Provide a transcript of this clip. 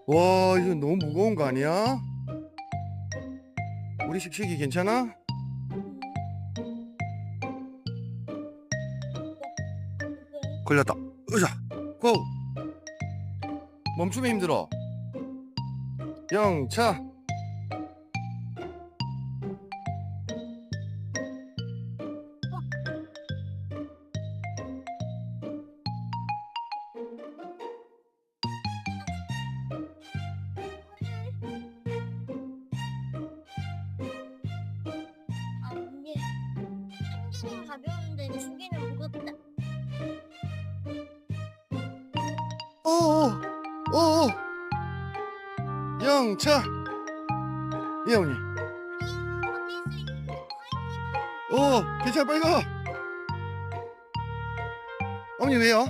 와, 이거 너무 무거운 거 아니야? 우리 식식이 괜찮아? 걸렸다. 으자, 고! 멈추면 힘들어. 영차. 아니, 한 개는 가벼운데 두 개는 무겁다. 어어, 어어. 영차. 예, 어머니. 괜찮아, 빨리 가. 어머니 왜요?